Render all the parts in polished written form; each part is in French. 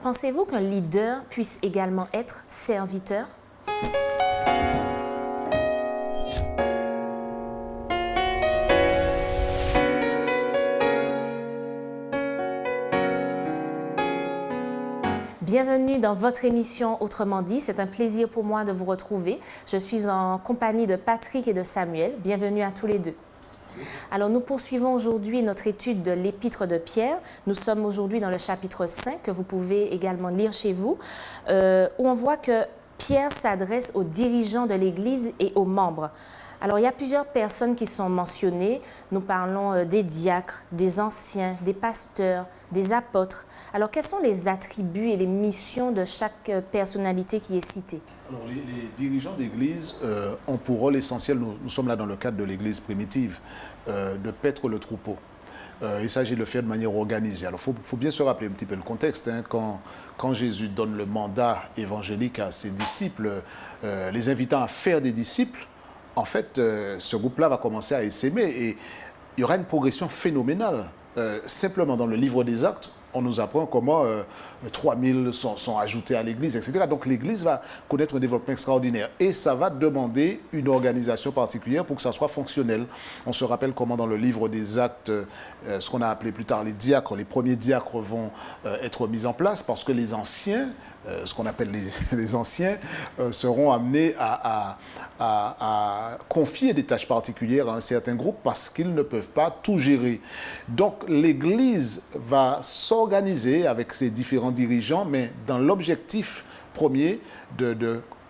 Pensez-vous qu'un leader puisse également être serviteur? Bienvenue dans votre émission Autrement dit. C'est un plaisir pour moi de vous retrouver. Je suis en compagnie de Patrick et de Samuel. Bienvenue à tous les deux. Alors, nous poursuivons aujourd'hui notre étude de l'Épître de Pierre. Nous sommes aujourd'hui dans le chapitre 5 que vous pouvez également lire chez vous, où on voit que Pierre s'adresse aux dirigeants de l'Église et aux membres. Alors, il y a plusieurs personnes qui sont mentionnées. Nous parlons des diacres, des anciens, des pasteurs, des apôtres. Alors, quels sont les attributs et les missions de chaque personnalité qui est citée? Alors, les dirigeants d'Église ont pour rôle essentiel, nous sommes là dans le cadre de l'Église primitive, de paître le troupeau. Il s'agit de le faire de manière organisée. Alors, il faut bien se rappeler un petit peu le contexte. Hein, quand Jésus donne le mandat évangélique à ses disciples, les invitant à faire des disciples, en fait, ce groupe-là va commencer à essaimer et il y aura une progression phénoménale. Simplement dans le livre des Actes, on nous apprend comment 3000 sont ajoutés à l'Église, etc. Donc l'Église va connaître un développement extraordinaire et ça va demander une organisation particulière pour que ça soit fonctionnel. On se rappelle comment dans le livre des Actes, ce qu'on a appelé plus tard les diacres, les premiers diacres vont être mis en place parce que les anciens, ce qu'on appelle les anciens, seront amenés à confier des tâches particulières à un certain groupe parce qu'ils ne peuvent pas tout gérer. Donc l'Église va s'organiser avec ses différents dirigeants, mais dans l'objectif premier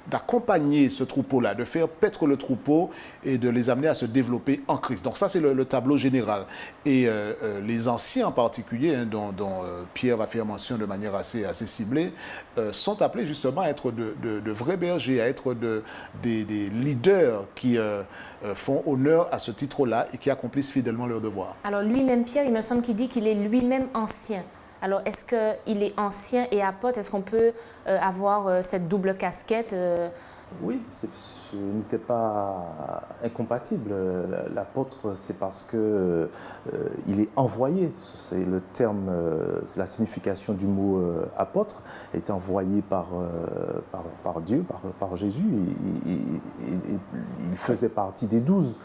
d'accompagner ce troupeau-là, de faire paître le troupeau et de les amener à se développer en Christ. Donc ça, c'est le tableau général. Et les anciens en particulier, hein, dont Pierre va faire mention de manière assez ciblée, sont appelés justement à être de vrais bergers, à être des leaders qui font honneur à ce titre-là et qui accomplissent fidèlement leur devoir. Alors lui-même, Pierre, il me semble qu'il dit qu'il est lui-même ancien. Alors, est-ce qu'il est ancien et apôtre? Est-ce qu'on peut avoir cette double casquette? Oui, ce n'était pas incompatible. L'apôtre, c'est parce que il est envoyé. C'est le terme, c'est la signification du mot apôtre. Il est envoyé par Dieu, par Jésus. Il faisait partie des 12.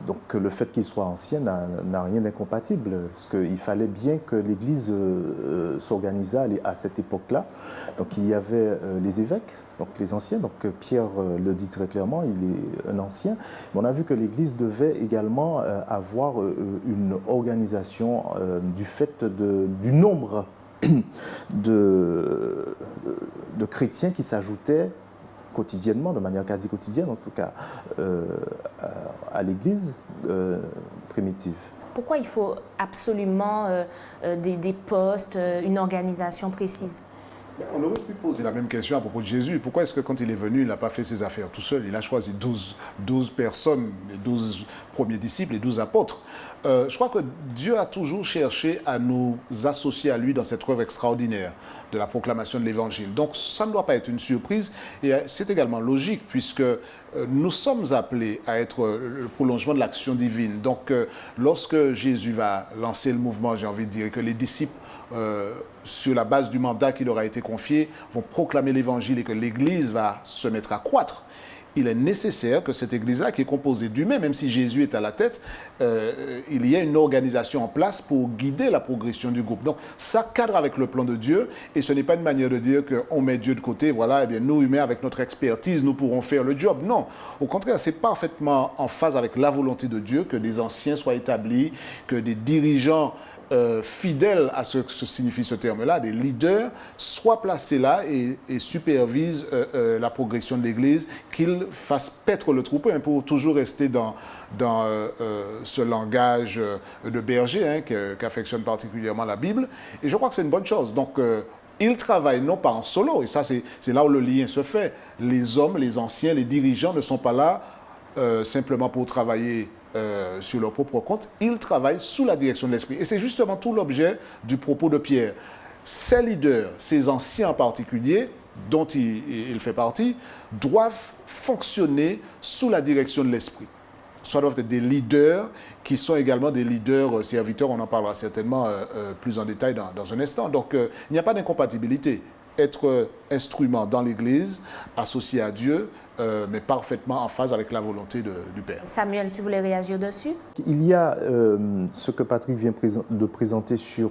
Donc le fait qu'il soit ancien n'a rien d'incompatible, parce qu'il fallait bien que l'Église s'organisât à cette époque-là. Donc il y avait les évêques, donc les anciens, donc Pierre le dit très clairement, il est un ancien. Mais on a vu que l'Église devait également avoir une organisation du fait du nombre de chrétiens qui s'ajoutaient quotidiennement, de manière quasi quotidienne en tout cas, à l'Église primitive. Pourquoi il faut absolument des postes, une organisation précise? On aurait pu poser la même question à propos de Jésus. Pourquoi est-ce que quand il est venu, il n'a pas fait ses affaires tout seul? Il a choisi 12 personnes, les 12 premiers disciples, les 12 apôtres. Je crois que Dieu a toujours cherché à nous associer à lui dans cette œuvre extraordinaire de la proclamation de l'Évangile. Donc ça ne doit pas être une surprise et c'est également logique puisque nous sommes appelés à être le prolongement de l'action divine. Donc lorsque Jésus va lancer le mouvement, j'ai envie de dire que les disciples sur la base du mandat qui leur a été confié, vont proclamer l'Évangile et que l'Église va se mettre à croître, il est nécessaire que cette Église-là, qui est composée d'humains, même si Jésus est à la tête, il y ait une organisation en place pour guider la progression du groupe. Donc, ça cadre avec le plan de Dieu et ce n'est pas une manière de dire qu'on met Dieu de côté, voilà, eh bien, nous, humains, avec notre expertise, nous pourrons faire le job. Non, au contraire, c'est parfaitement en phase avec la volonté de Dieu que des anciens soient établis, que des dirigeants fidèles à ce que signifie ce terme-là, des leaders, soient placés là et supervisent la progression de l'Église, qu'ils fassent paître le troupeau, hein, pour toujours rester dans ce langage de berger, hein, qu'affectionne particulièrement la Bible. Et je crois que c'est une bonne chose. Donc, ils travaillent non pas en solo, et ça c'est là où le lien se fait. Les hommes, les anciens, les dirigeants ne sont pas là simplement pour travailler sur leur propre compte, ils travaillent sous la direction de l'Esprit. Et c'est justement tout l'objet du propos de Pierre. Ces leaders, ces anciens en particulier, dont il fait partie, doivent fonctionner sous la direction de l'Esprit. soit doivent être des leaders qui sont également des leaders serviteurs. On en parlera certainement plus en détail dans un instant. Donc, il n'y a pas d'incompatibilité. Être instrument dans l'Église, associé à Dieu, mais parfaitement en phase avec la volonté du Père. Samuel, tu voulais réagir dessus? Il y a ce que Patrick vient de présenter sur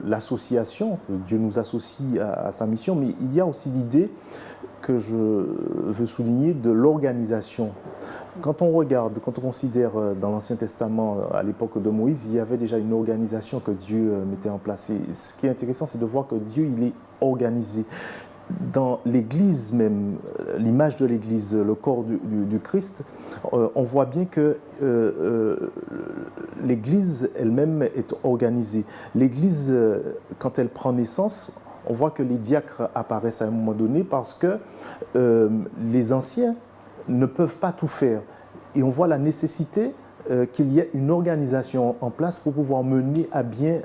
l'association. Dieu nous associe à sa mission, mais il y a aussi l'idée que je veux souligner de l'organisation. Quand on regarde, quand on considère dans l'Ancien Testament, à l'époque de Moïse, il y avait déjà une organisation que Dieu mettait en place. Et ce qui est intéressant, c'est de voir que Dieu, il est organisé. Dans l'Église même, l'image de l'Église, le corps du Christ, on voit bien que l'Église elle-même est organisée. L'Église, quand elle prend naissance, on voit que les diacres apparaissent à un moment donné parce que les anciens ne peuvent pas tout faire. Et on voit la nécessité qu'il y ait une organisation en place pour pouvoir mener à bien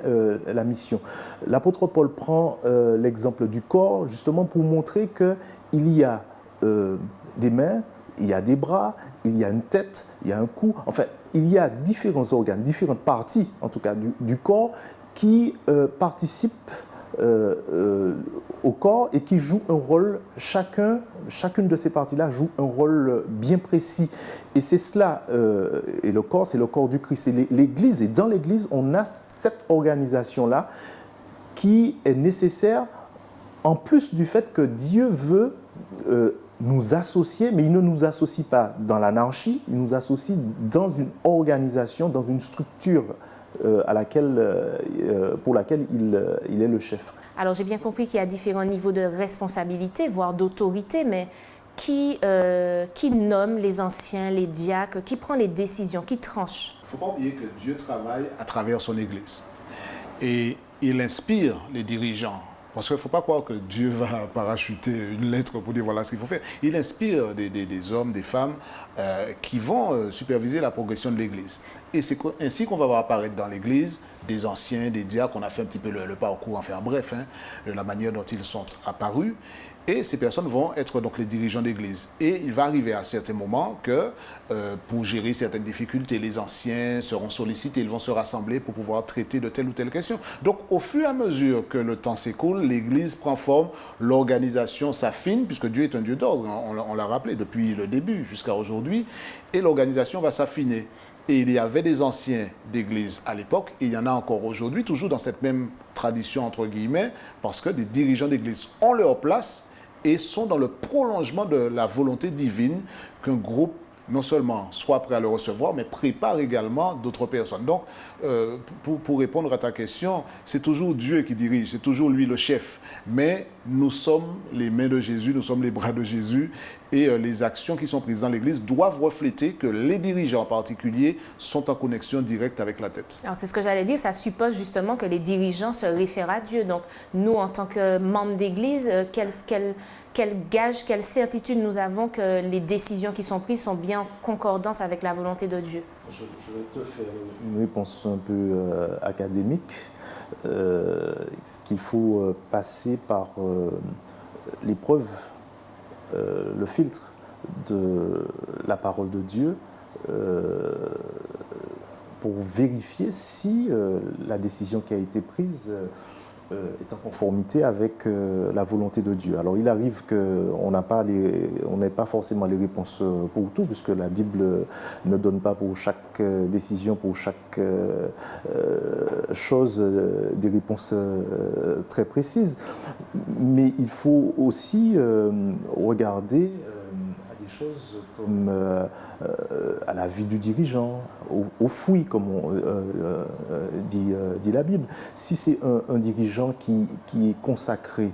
la mission. L'apôtre Paul prend l'exemple du corps justement pour montrer qu'il y a des mains, il y a des bras, il y a une tête, il y a un cou. Enfin, il y a différents organes, différentes parties en tout cas du corps qui participent au corps et qui jouent un rôle, chacune de ces parties-là joue un rôle bien précis. Et c'est cela, et le corps, c'est le corps du Christ. Et l'Église, et dans l'Église, on a cette organisation-là qui est nécessaire, en plus du fait que Dieu veut nous associer, mais il ne nous associe pas dans l'anarchie, il nous associe dans une organisation, dans une structure pour laquelle il est le chef. Alors, j'ai bien compris qu'il y a différents niveaux de responsabilité, voire d'autorité, mais qui nomme les anciens, les diacres, qui prend les décisions, qui tranche? Il ne faut pas oublier que Dieu travaille à travers son Église. Et il inspire les dirigeants. Parce qu'il ne faut pas croire que Dieu va parachuter une lettre pour dire voilà ce qu'il faut faire. Il inspire des hommes, des femmes qui vont superviser la progression de l'Église. Et c'est ainsi qu'on va voir apparaître dans l'Église des anciens, des diacres. On a fait un petit peu le parcours, enfin bref, la manière dont ils sont apparus. Et ces personnes vont être donc les dirigeants d'Église. Et il va arriver à un certain moment que pour gérer certaines difficultés, les anciens seront sollicités, ils vont se rassembler pour pouvoir traiter de telle ou telle question. Donc au fur et à mesure que le temps s'écoule, l'Église prend forme, l'organisation s'affine, puisque Dieu est un Dieu d'ordre, on l'a rappelé depuis le début jusqu'à aujourd'hui, et l'organisation va s'affiner. Et il y avait des anciens d'Église à l'époque, et il y en a encore aujourd'hui, toujours dans cette même tradition entre guillemets, parce que des dirigeants d'Église ont leur place et sont dans le prolongement de la volonté divine qu'un groupe non seulement soit prêt à le recevoir, mais prépare également d'autres personnes. Donc, pour répondre à ta question, c'est toujours Dieu qui dirige, c'est toujours lui le chef. Mais nous sommes les mains de Jésus, nous sommes les bras de Jésus, et les actions qui sont prises dans l'Église doivent refléter que les dirigeants en particulier sont en connexion directe avec la tête. Alors, c'est ce que j'allais dire, ça suppose justement que les dirigeants se réfèrent à Dieu. Donc, nous, en tant que membres d'Église, quel gage, quelle certitude nous avons que les décisions qui sont prises sont bien en concordance avec la volonté de Dieu? Je vais te faire une réponse un peu académique. Qu'il faut passer par l'épreuve, le filtre de la parole de Dieu pour vérifier si la décision qui a été prise est en conformité avec la volonté de Dieu. Alors il arrive qu'on n'ait pas forcément les réponses pour tout, puisque la Bible ne donne pas pour chaque décision, pour chaque chose, des réponses très précises. Mais il faut aussi regarder à des choses comme à la vie du dirigeant, au fouillis, comme dit la Bible. Si c'est un dirigeant qui est consacré,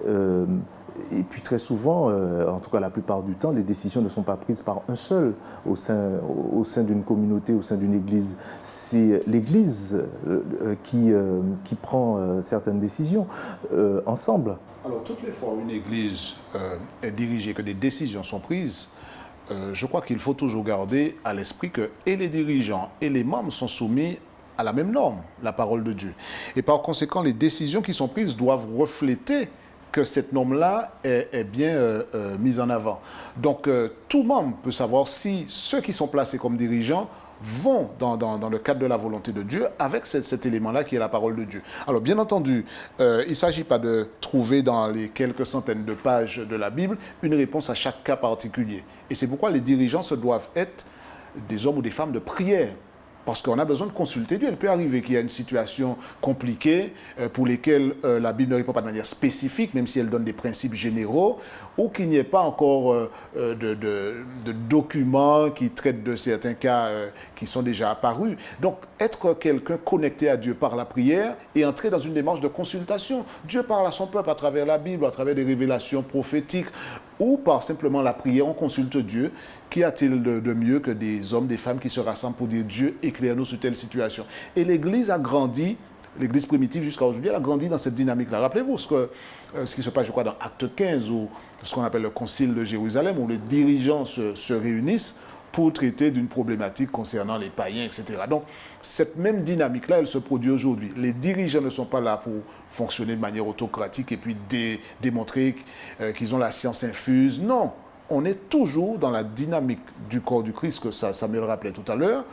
et puis très souvent, en tout cas la plupart du temps, les décisions ne sont pas prises par un seul au sein d'une communauté, au sein d'une église. C'est l'église qui prend certaines décisions ensemble. Alors toutes les fois où une église est dirigée, que des décisions sont prises, je crois qu'il faut toujours garder à l'esprit que et les dirigeants et les membres sont soumis à la même norme, la parole de Dieu. Et par conséquent, les décisions qui sont prises doivent refléter que cette norme-là est bien mise en avant. Donc, tout membre peut savoir si ceux qui sont placés comme dirigeants vont dans le cadre de la volonté de Dieu avec cet élément-là qui est la parole de Dieu. Alors, bien entendu, il ne s'agit pas de trouver dans les quelques centaines de pages de la Bible une réponse à chaque cas particulier. Et c'est pourquoi les dirigeants se doivent être des hommes ou des femmes de prière. Parce qu'on a besoin de consulter Dieu. Il peut arriver qu'il y a une situation compliquée pour laquelle la Bible ne répond pas de manière spécifique, même si elle donne des principes généraux, ou qu'il n'y ait pas encore de documents qui traitent de certains cas qui sont déjà apparus. Donc, être quelqu'un connecté à Dieu par la prière et entrer dans une démarche de consultation. Dieu parle à son peuple à travers la Bible, à travers des révélations prophétiques, ou par simplement la prière, on consulte Dieu. Qu'y a-t-il de mieux que des hommes, des femmes qui se rassemblent pour dire Dieu, éclaire-nous sur telle situation. Et l'Église a grandi, l'Église primitive jusqu'à aujourd'hui, elle a grandi dans cette dynamique-là. Rappelez-vous ce qui se passe, je crois, dans Acte 15, ou ce qu'on appelle le Concile de Jérusalem, où les dirigeants se réunissent pour traiter d'une problématique concernant les païens, etc. Donc, cette même dynamique-là, elle se produit aujourd'hui. Les dirigeants ne sont pas là pour fonctionner de manière autocratique et puis démontrer qu'ils ont la science infuse. Non, on est toujours dans la dynamique du corps du Christ, que ça me le rappelait tout à l'heure,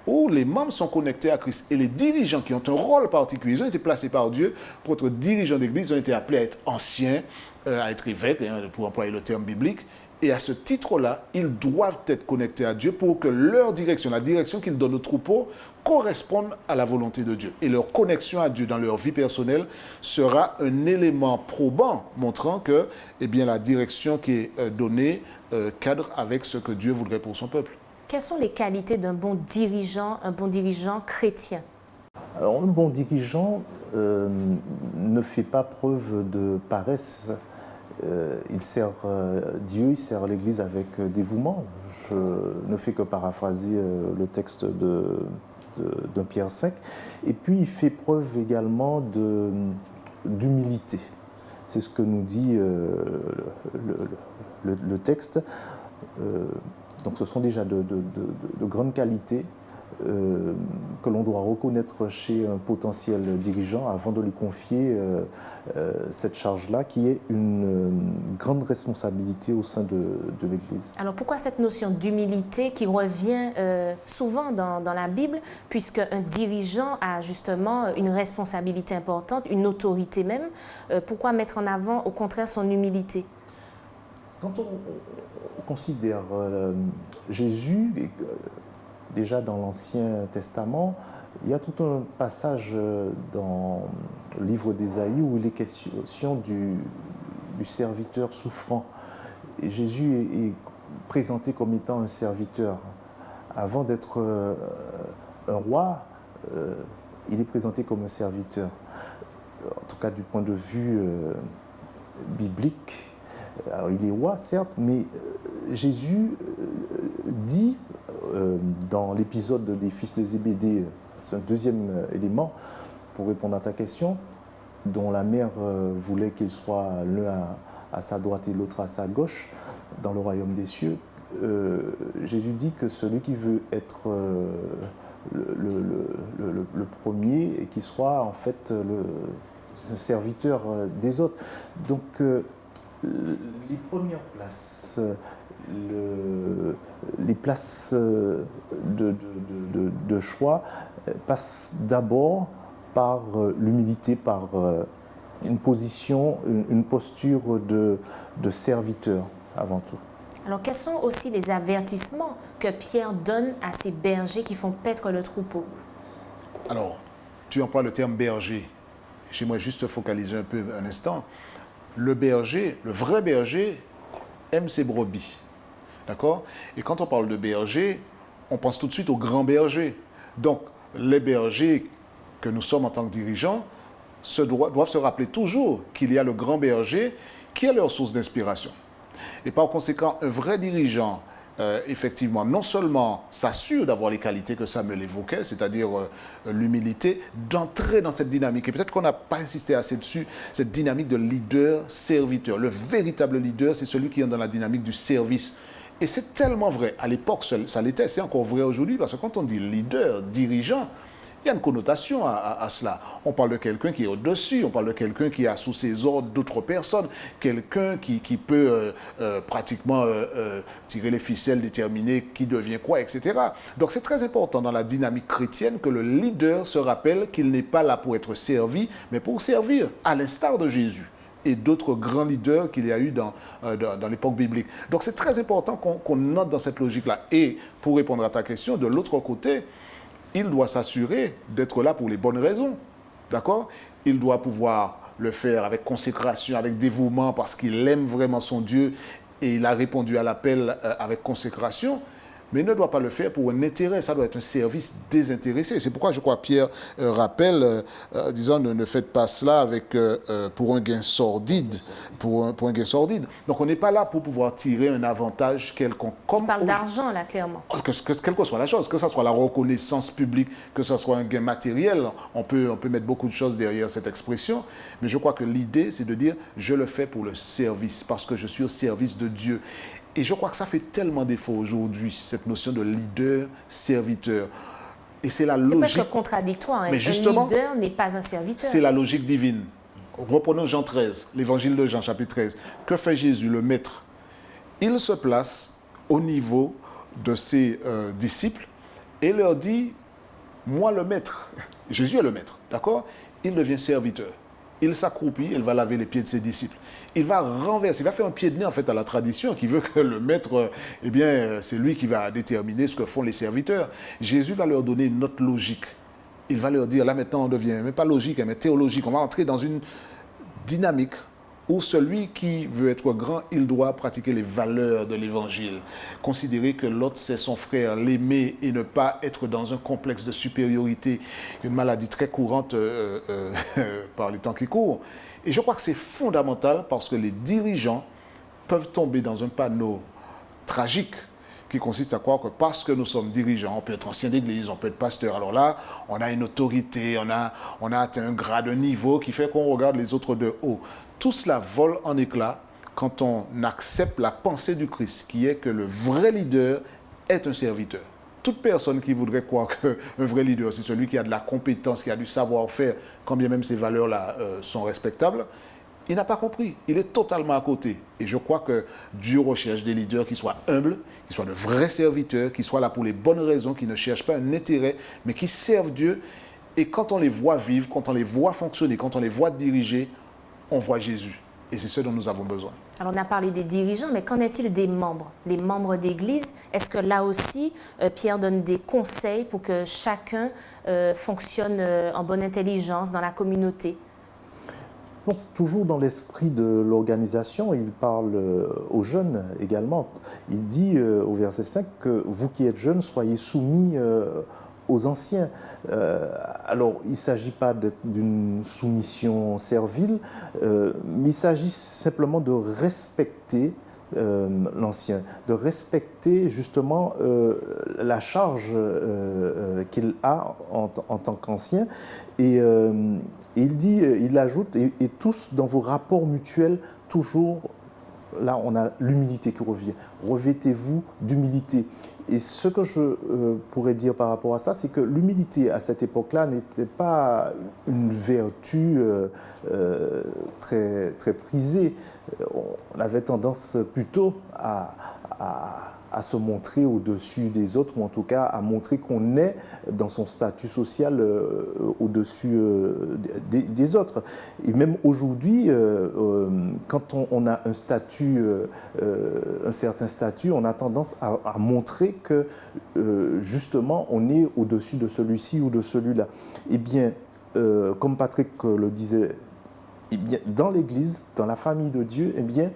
où les membres sont connectés à Christ. Et les dirigeants qui ont un rôle particulier, ils ont été placés par Dieu pour être dirigeants d'église, ils ont été appelés à être anciens, à être évêques, pour employer le terme biblique. Et à ce titre-là, ils doivent être connectés à Dieu pour que leur direction, la direction qu'ils donnent aux troupeaux, corresponde à la volonté de Dieu. Et leur connexion à Dieu dans leur vie personnelle sera un élément probant, montrant que la direction qui est donnée cadre avec ce que Dieu voudrait pour son peuple. Quelles sont les qualités d'un bon dirigeant chrétien? Alors, un bon dirigeant ne fait pas preuve de paresse. Il sert Dieu, il sert l'Église avec dévouement. Je ne fais que paraphraser le texte de Pierre 5. Et puis, il fait preuve également d'humilité. C'est ce que nous dit le texte. Donc, ce sont déjà de grandes qualités que l'on doit reconnaître chez un potentiel dirigeant avant de lui confier cette charge-là, qui est une grande responsabilité au sein de l'Église. Alors pourquoi cette notion d'humilité qui revient souvent dans la Bible, puisque un dirigeant a justement une responsabilité importante, une autorité même, pourquoi mettre en avant au contraire son humilité? Quand on considère Jésus, déjà dans l'Ancien Testament, il y a tout un passage dans le livre d'Ésaïe où il est question du serviteur souffrant. Et Jésus est présenté comme étant un serviteur. Avant d'être un roi, il est présenté comme un serviteur. En tout cas, du point de vue biblique, alors il est roi, certes, mais Jésus dit dans l'épisode des fils de Zébédée, c'est un deuxième élément pour répondre à ta question, dont la mère voulait qu'il soit l'un à sa droite et l'autre à sa gauche dans le royaume des cieux. Jésus dit que celui qui veut être le premier et qui soit en fait le serviteur des autres. Donc les premières places, les places de choix passent d'abord par l'humilité, par une position, une posture de serviteur avant tout. Alors quels sont aussi les avertissements que Pierre donne à ces bergers qui font paître le troupeau? Alors, tu emploies le terme berger. J'aimerais juste focaliser un peu un instant. Le berger, le vrai berger, aime ses brebis. D'accord? Et quand on parle de berger, on pense tout de suite au grand berger. Donc, les bergers que nous sommes en tant que dirigeants doivent se rappeler toujours qu'il y a le grand berger qui est leur source d'inspiration. Et par conséquent, un vrai dirigeant, effectivement, non seulement s'assure d'avoir les qualités que Samuel évoquait, c'est-à-dire l'humilité, d'entrer dans cette dynamique. Et peut-être qu'on n'a pas insisté assez dessus, cette dynamique de leader-serviteur. Le véritable leader, c'est celui qui est dans la dynamique du service. Et c'est tellement vrai. À l'époque, ça l'était, c'est encore vrai aujourd'hui, parce que quand on dit leader, dirigeant, Il y a une connotation à cela. On parle de quelqu'un qui est au-dessus, on parle de quelqu'un qui a sous ses ordres d'autres personnes, quelqu'un qui peut pratiquement tirer les ficelles, déterminer qui devient quoi, etc. Donc c'est très important dans la dynamique chrétienne que le leader se rappelle qu'il n'est pas là pour être servi, mais pour servir, à l'instar de Jésus et d'autres grands leaders qu'il y a eu dans l'époque biblique. Donc c'est très important qu'on note dans cette logique-là. Et pour répondre à ta question, de l'autre côté, il doit s'assurer d'être là pour les bonnes raisons. D'accord? Il doit pouvoir le faire avec consécration, avec dévouement, parce qu'il aime vraiment son Dieu et il a répondu à l'appel avec consécration. Mais il ne doit pas le faire pour un intérêt, ça doit être un service désintéressé. C'est pourquoi je crois Pierre rappelle, disant ne faites pas cela pour un gain sordide. Pour un gain sordide. Donc on n'est pas là pour pouvoir tirer un avantage quelconque. On parle d'argent là, clairement. Quelle que soit la chose, que ce soit la reconnaissance publique, que ce soit un gain matériel, on peut mettre beaucoup de choses derrière cette expression. Mais je crois que l'idée, c'est de dire je le fais pour le service, parce que je suis au service de Dieu. Et je crois que ça fait tellement défaut aujourd'hui, cette notion de leader-serviteur. Et c'est la logique... C'est presque contradictoire. Hein. Mais justement, un leader n'est pas un serviteur. C'est la logique divine. Reprenons Jean 13, l'évangile de Jean, chapitre 13. Que fait Jésus, le maître? Il se place au niveau de ses disciples et leur dit, moi le maître, Jésus est le maître, d'accord? Il devient serviteur. Il s'accroupit, il va laver les pieds de ses disciples. Il va renverser, il va faire un pied de nez en fait à la tradition qui veut que le maître, eh bien, c'est lui qui va déterminer ce que font les serviteurs. Jésus va leur donner une autre logique. Il va leur dire, là maintenant on devient, mais pas logique, mais théologique. On va entrer dans une dynamique où celui qui veut être grand, il doit pratiquer les valeurs de l'évangile. Considérer que l'autre, c'est son frère, l'aimer et ne pas être dans un complexe de supériorité, une maladie très courante par les temps qui courent. Et je crois que c'est fondamental parce que les dirigeants peuvent tomber dans un panneau tragique qui consiste à croire que parce que nous sommes dirigeants, on peut être ancien d'église, on peut être pasteur. Alors là, on a une autorité, on a atteint un grade, un niveau qui fait qu'on regarde les autres de haut. Tout cela vole en éclats quand on accepte la pensée du Christ, qui est que le vrai leader est un serviteur. Toute personne qui voudrait croire qu'un vrai leader, c'est celui qui a de la compétence, qui a du savoir-faire, quand bien même ces valeurs-là sont respectables, il n'a pas compris. Il est totalement à côté. Et je crois que Dieu recherche des leaders qui soient humbles, qui soient de vrais serviteurs, qui soient là pour les bonnes raisons, qui ne cherchent pas un intérêt, mais qui servent Dieu. Et quand on les voit vivre, quand on les voit fonctionner, quand on les voit diriger, on voit Jésus. Et c'est ce dont nous avons besoin. Alors, on a parlé des dirigeants, mais qu'en est-il des membres? Les membres d'Église, est-ce que là aussi, Pierre donne des conseils pour que chacun fonctionne en bonne intelligence dans la communauté? Toujours dans l'esprit de l'organisation, il parle aux jeunes également. Il dit au verset 5 que vous qui êtes jeunes, soyez soumis aux anciens. Alors, il ne s'agit pas d'une soumission servile, mais il s'agit simplement de respecter l'ancien, de respecter justement la charge qu'il a en tant qu'ancien. Et il ajoute, et tous dans vos rapports mutuels, toujours, là on a l'humilité qui revient. Revêtez-vous d'humilité. Et ce que je pourrais dire par rapport à ça, c'est que l'humilité à cette époque-là n'était pas une vertu très, très prisée. On avait tendance plutôt à se montrer au-dessus des autres, ou en tout cas à montrer qu'on est dans son statut social au-dessus des autres. Et même aujourd'hui, quand on a un statut, un certain statut, on a tendance à montrer que justement on est au-dessus de celui-ci ou de celui-là. Eh bien, comme Patrick le disait, eh bien, dans l'Église, dans la famille de Dieu, eh bien,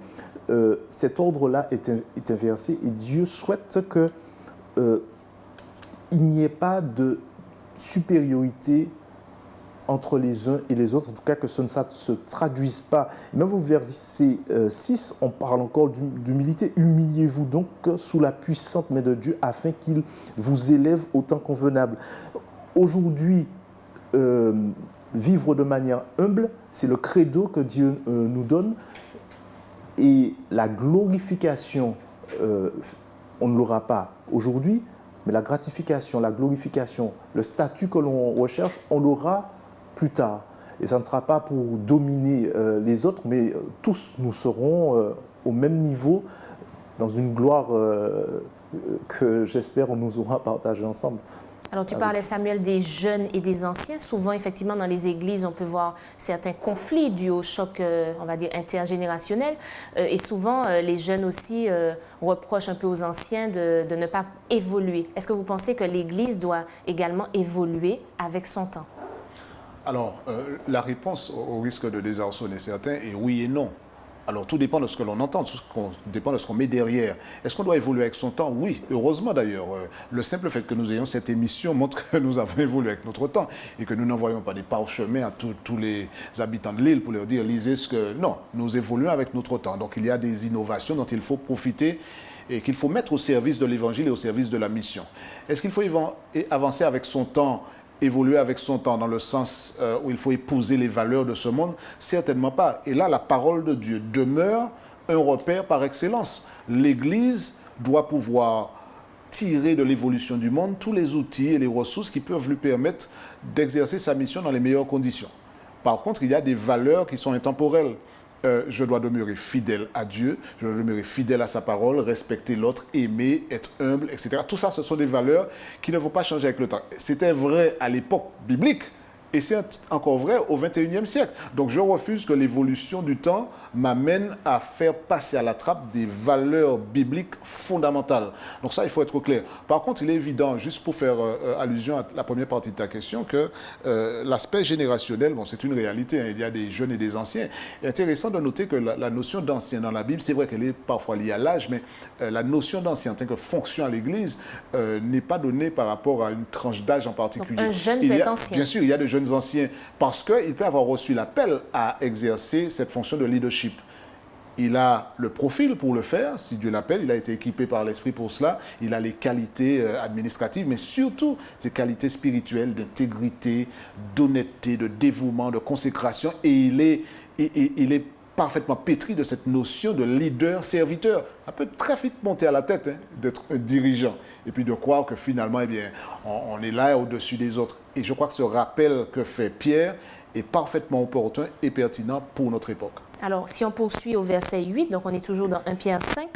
cet ordre-là est inversé et Dieu souhaite qu'il n'y ait pas de supériorité entre les uns et les autres, en tout cas que ça ne se traduise pas. Et même au verset 6, on parle encore d'humilité. Humiliez-vous donc sous la puissante main de Dieu afin qu'il vous élève au temps convenable. Aujourd'hui, vivre de manière humble, c'est le credo que Dieu nous donne. Et la glorification, on ne l'aura pas aujourd'hui, Mais la gratification, la glorification, le statut que l'on recherche, on l'aura plus tard. Et ça ne sera pas pour dominer les autres, mais tous nous serons au même niveau dans une gloire que j'espère on nous aura partagée ensemble. Alors, tu parlais, Samuel, des jeunes et des anciens. Souvent, effectivement, dans les églises, on peut voir certains conflits dus au choc, on va dire, intergénérationnel. Et souvent, les jeunes aussi reprochent un peu aux anciens de ne pas évoluer. Est-ce que vous pensez que l'Église doit également évoluer avec son temps? Alors, la réponse, au risque de désarçonner certains, est oui et non. Alors, tout dépend de ce que l'on entend, tout dépend de ce qu'on met derrière. Est-ce qu'on doit évoluer avec son temps? Oui, heureusement d'ailleurs. Le simple fait que nous ayons cette émission montre que nous avons évolué avec notre temps et que nous n'envoyons pas des parchemins à tous les habitants de l'île pour leur dire « lisez ce que… » Non, nous évoluons avec notre temps. Donc, il y a des innovations dont il faut profiter et qu'il faut mettre au service de l'Évangile et au service de la mission. Est-ce qu'il faut avancer avec son temps, évoluer avec son temps dans le sens où il faut épouser les valeurs de ce monde? Certainement pas. Et là, la parole de Dieu demeure un repère par excellence. L'Église doit pouvoir tirer de l'évolution du monde tous les outils et les ressources qui peuvent lui permettre d'exercer sa mission dans les meilleures conditions. Par contre, il y a des valeurs qui sont intemporelles. Je dois demeurer fidèle à Dieu, je dois demeurer fidèle à sa parole, respecter l'autre, aimer, être humble, etc. Tout ça, ce sont des valeurs qui ne vont pas changer avec le temps. C'était vrai à l'époque biblique et c'est encore vrai au XXIe siècle. Donc je refuse que l'évolution du temps m'amène à faire passer à la trappe des valeurs bibliques fondamentales. Donc ça, il faut être clair. Par contre, il est évident, juste pour faire allusion à la première partie de ta question, que l'aspect générationnel, bon, c'est une réalité, hein, il y a des jeunes et des anciens. Il est intéressant de noter que la notion d'ancien dans la Bible, c'est vrai qu'elle est parfois liée à l'âge, mais la notion d'ancien en tant que fonction à l'Église n'est pas donnée par rapport à une tranche d'âge en particulier. Donc, un jeune peut être ancien. Bien sûr, il y a des jeunes anciens parce qu'il peut avoir reçu l'appel à exercer cette fonction de leadership. Il a le profil pour le faire, si Dieu l'appelle, il a été équipé par l'Esprit pour cela, il a les qualités administratives, mais surtout des qualités spirituelles, d'intégrité, d'honnêteté, de dévouement, de consécration, et il est parfaitement pétri de cette notion de leader-serviteur. Ça peut très vite monter à la tête d'être un dirigeant et puis de croire que finalement, eh bien, on est là au-dessus des autres. Et je crois que ce rappel que fait Pierre est parfaitement opportun et pertinent pour notre époque. Alors, si on poursuit au verset 8, donc on est toujours dans 1 Pierre 5,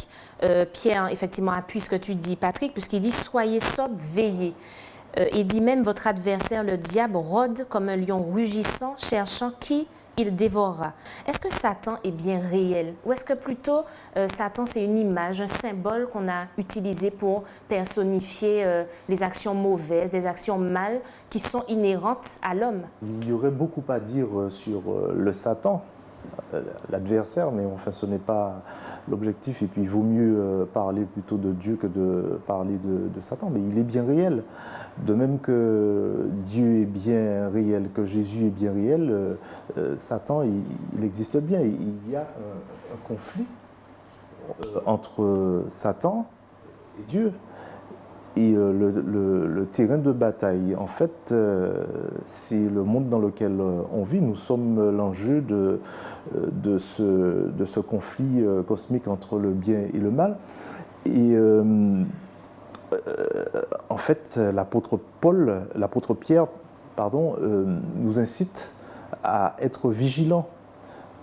Pierre, effectivement, appuie ce que tu dis, Patrick, puisqu'il dit « Soyez sobres, veillez ». Il dit même « Votre adversaire, le diable, rôde comme un lion rugissant, cherchant qui il dévorera ». Est-ce que Satan est bien réel? Ou est-ce que plutôt Satan, c'est une image, un symbole qu'on a utilisé pour personnifier les actions mauvaises, des actions mâles qui sont inhérentes à l'homme? Il y aurait beaucoup à dire sur le Satan, l'adversaire, mais enfin ce n'est pas l'objectif. Et puis il vaut mieux parler plutôt de Dieu que de parler de Satan. Mais il est bien réel. De même que Dieu est bien réel, que Jésus est bien réel, Satan, il existe bien. Il y a un conflit entre Satan et Dieu. Et le terrain de bataille, en fait, c'est le monde dans lequel on vit. Nous sommes l'enjeu de ce conflit cosmique entre le bien et le mal. Et en fait, l'apôtre Pierre, nous incite à être vigilants.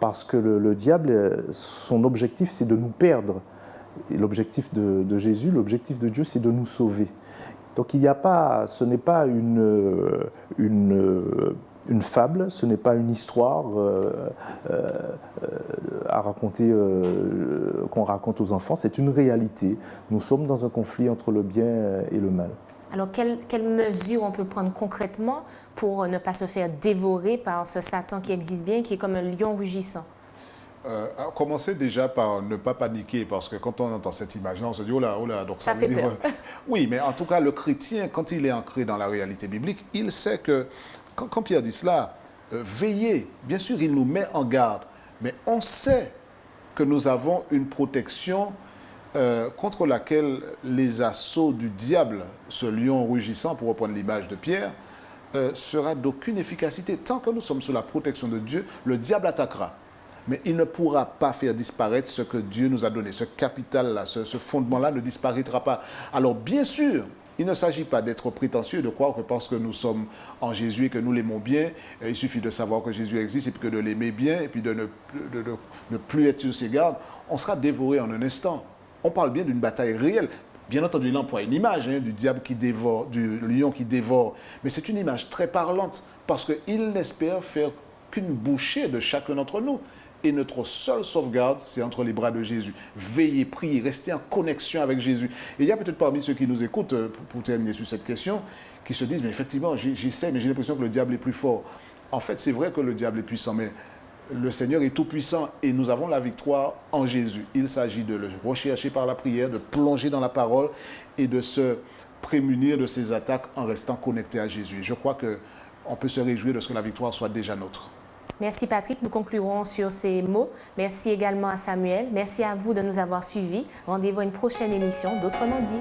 Parce que le diable, son objectif, c'est de nous perdre. Et l'objectif de Jésus, l'objectif de Dieu, c'est de nous sauver. Donc ce n'est pas une fable, ce n'est pas une histoire à raconter, qu'on raconte aux enfants, c'est une réalité. Nous sommes dans un conflit entre le bien et le mal. Alors, quelles mesures on peut prendre concrètement pour ne pas se faire dévorer par ce Satan qui existe bien, qui est comme un lion rugissant? Commencer déjà par ne pas paniquer, parce que quand on entend cette image-là, on se dit oh là, donc ça veut dire… Oui, mais en tout cas, le chrétien, quand il est ancré dans la réalité biblique, il sait que, quand Pierre dit cela, veillez, bien sûr, il nous met en garde, mais on sait que nous avons une protection contre laquelle les assauts du diable, ce lion rugissant, pour reprendre l'image de Pierre, sera d'aucune efficacité. Tant que nous sommes sous la protection de Dieu, le diable attaquera. Mais il ne pourra pas faire disparaître ce que Dieu nous a donné. Ce capital-là, ce fondement-là ne disparaîtra pas. Alors bien sûr, Il ne s'agit pas d'être prétentieux, de croire que parce que nous sommes en Jésus et que nous l'aimons bien, il suffit de savoir que Jésus existe et puis que de l'aimer bien et puis de ne plus être sur ses gardes, on sera dévoré en un instant. On parle bien d'une bataille réelle. Bien entendu, il emploie une image du diable qui dévore, du lion qui dévore, mais c'est une image très parlante parce qu'il n'espère faire qu'une bouchée de chacun d'entre nous. Et notre seule sauvegarde, c'est entre les bras de Jésus. Veillez, priez, restez en connexion avec Jésus. Et il y a peut-être parmi ceux qui nous écoutent, pour terminer sur cette question, qui se disent, mais effectivement, j'essaie, mais j'ai l'impression que le diable est plus fort. En fait, c'est vrai que le diable est puissant, mais le Seigneur est tout puissant et nous avons la victoire en Jésus. Il s'agit de le rechercher par la prière, de plonger dans la parole et de se prémunir de ses attaques en restant connecté à Jésus. Et je crois qu'on peut se réjouir de ce que la victoire soit déjà nôtre. Merci Patrick, nous conclurons sur ces mots. Merci également à Samuel. Merci à vous de nous avoir suivis. Rendez-vous à une prochaine émission d'Autrement dit.